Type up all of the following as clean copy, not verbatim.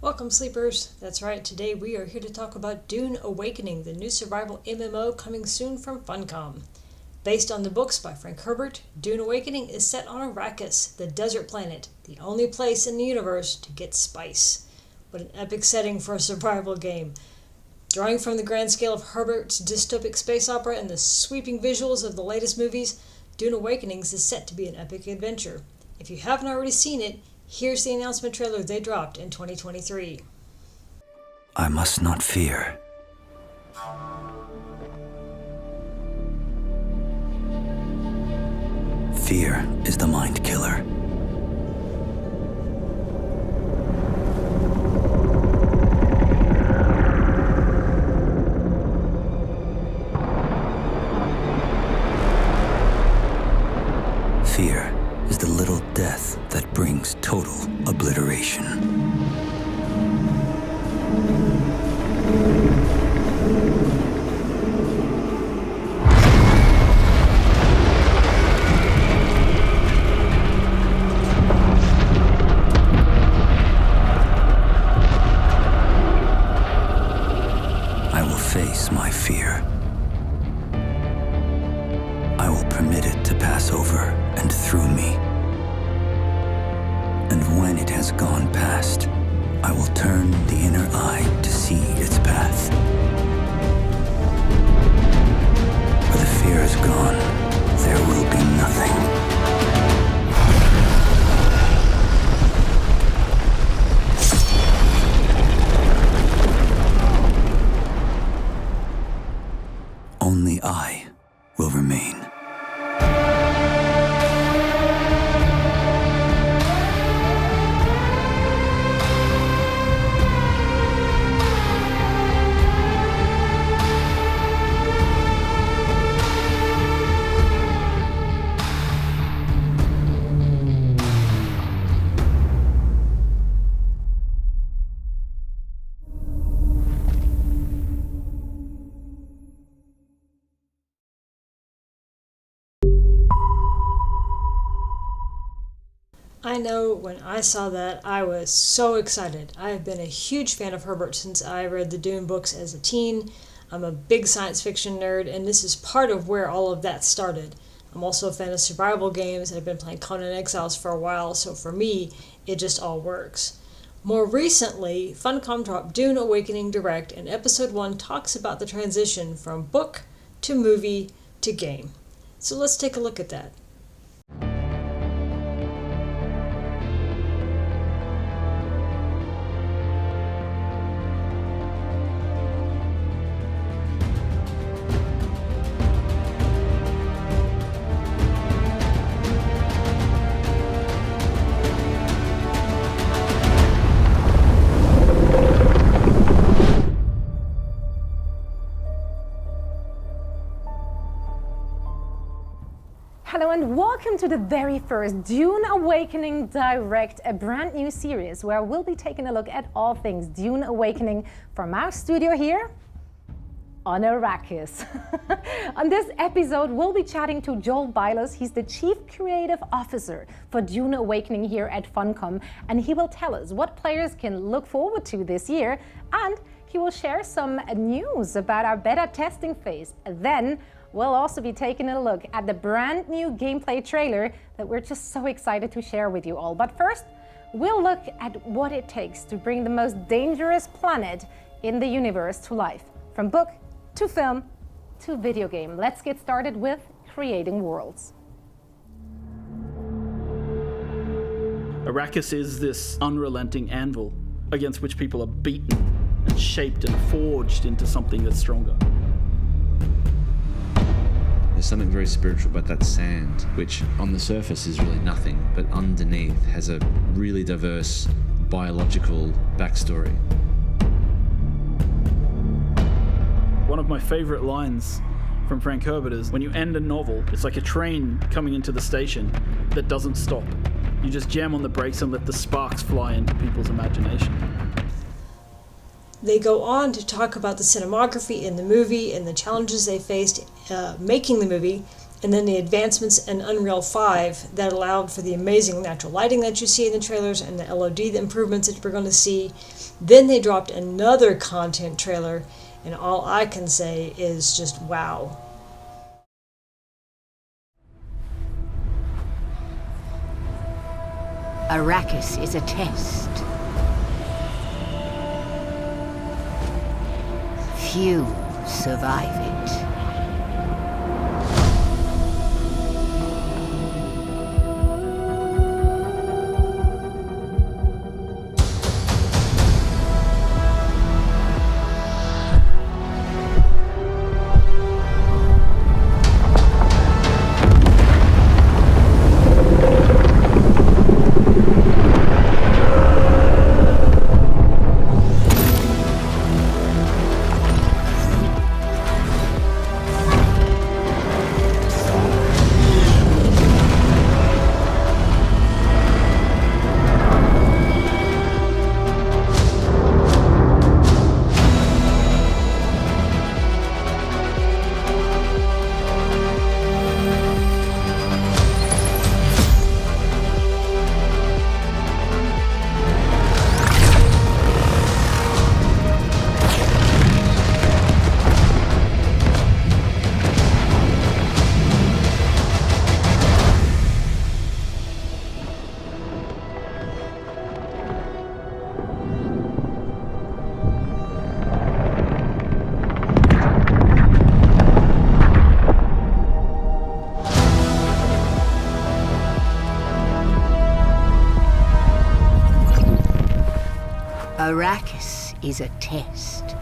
Welcome, sleepers. That's right, today we are here to talk about Dune Awakening, the new survival MMO coming soon from Funcom. Based on the books by Frank Herbert, Dune Awakening is set on Arrakis, the desert planet, the only place in the universe to get spice. What an epic setting for a survival game. Drawing from the grand scale of Herbert's dystopic space opera and the sweeping visuals of the latest movies, Dune Awakenings is set to be an epic adventure. If you haven't already seen it, here's the announcement trailer they dropped in 2023. I must not fear. Fear is the mind killer. Fear is the little death that brings total obliteration. I will face my fear. I will permit it to pass over and through me. And when it has gone past, I will turn the inner eye to see its path. Where the fear is gone, there will be nothing. Only I will remain. I know when I saw that, I was so excited. I have been a huge fan of Herbert since I read the Dune books as a teen. I'm a big science fiction nerd, and this is part of where all of that started. I'm also a fan of survival games, and I've been playing Conan Exiles for a while, so for me, it just all works. More recently, Funcom dropped Dune Awakening Direct, and Episode 1 talks about the transition from book to movie to game. So let's take a look at that. Hello and welcome to the very first Dune Awakening Direct, a brand new series where we'll be taking a look at all things Dune Awakening from our studio here on Arrakis. On this episode, we'll be chatting to Joel Bylos. He's the Chief Creative Officer for Dune Awakening here at Funcom, and he will tell us what players can look forward to this year, and he will share some news about our beta testing phase. Then we'll also be taking a look at the brand new gameplay trailer that we're just so excited to share with you all. But first, we'll look at what it takes to bring the most dangerous planet in the universe to life, from book to film to video game. Let's get started with creating worlds. Arrakis is this unrelenting anvil against which people are beaten and shaped and forged into something that's stronger. There's something very spiritual about that sand, which on the surface is really nothing, but underneath has a really diverse biological backstory. One of my favorite lines from Frank Herbert is, when you end a novel, it's like a train coming into the station that doesn't stop. You just jam on the brakes and let the sparks fly into people's imagination. They go on to talk about the cinematography in the movie and the challenges they faced making the movie, And then the advancements in Unreal 5 that allowed for the amazing natural lighting that you see in the trailers and the LOD improvements that we're going to see. Then they dropped another content trailer, and all I can say is just wow. Arrakis is a test. Few survive it. Arrakis is a test.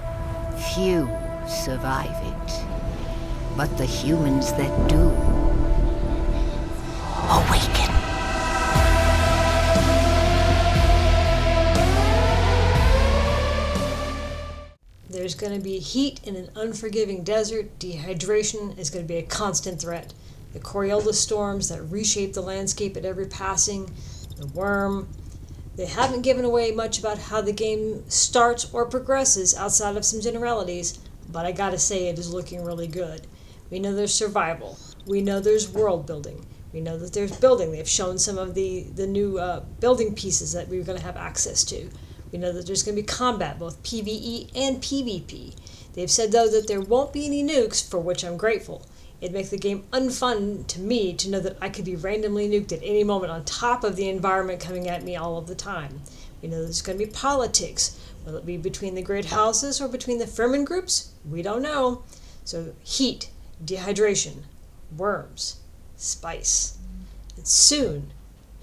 Few survive it. But the humans that do awaken. There's going to be heat in an unforgiving desert. Dehydration is going to be a constant threat. The Coriolis storms that reshape the landscape at every passing. The worm. They haven't given away much about how the game starts or progresses outside of some generalities, but I gotta say it is looking really good. We know there's survival. We know there's world building. We know that there's building. They've shown some of the new building pieces that we're going to have access to. We know that there's going to be combat, both PvE and PvP. They've said, though, that there won't be any nukes, for which I'm grateful. It'd make the game unfun to me to know that I could be randomly nuked at any moment on top of the environment coming at me all of the time. We know there's going to be politics. Will it be between the great houses or between the Fremen groups? We don't know. So heat, dehydration, worms, spice. And soon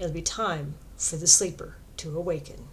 it'll be time for the sleeper to awaken.